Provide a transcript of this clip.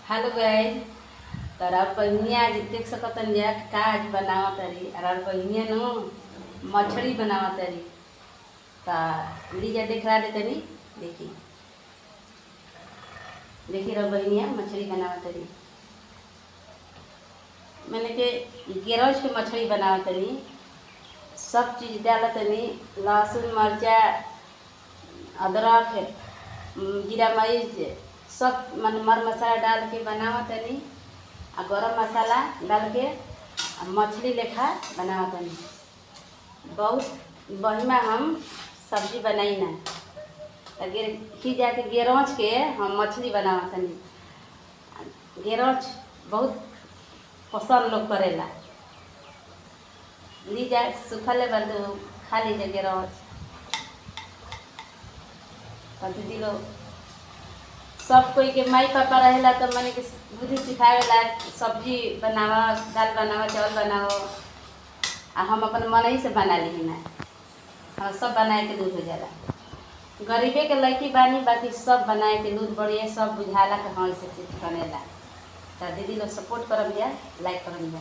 Hello guys. तर अब बहनिया आज देख सकतन जा का आज बनावत तरी और बहनिया नो मछली बनावत तरी। लीजा दिखला दे तनी। देखी देखी रह बहनिया मछली बनावत तरी। मैंने के गेरोज के मछली बनावत तनी। सब चीज़ डालत तनी, लहसुन मर्चा अदरक जीरा मरीच सब मर मसाला डाल के बनावत तनी आ गरम मसाला डाल के मछली लेखा बनावत तनी। बहुत बढ़िया हम सब्जी बनाई ना कि जाके गेरोच के हम मछली बनावत तनी। गेरोच बहुत पसंद लोग करेला। ली जाए सुखले बंदू खा लीजिए गेरोच। दीदी लोग सब कोई के माई पापा रहेला तो मैंने के बुद्धि सिखावेला सब्जी बनावा, दाल बनावा, चावल बनाओ आ हम अपन मन ही से बना ली ना। हाँ, सब बनाए के दूध हो जाला। गरीबे के लड़की बानी, बाकी सब बनाए के दूध बढ़िया सब बुझाला के हाँ से बनेला। तो दीदी लोग सपोर्ट करब जा, लाइक करब जा।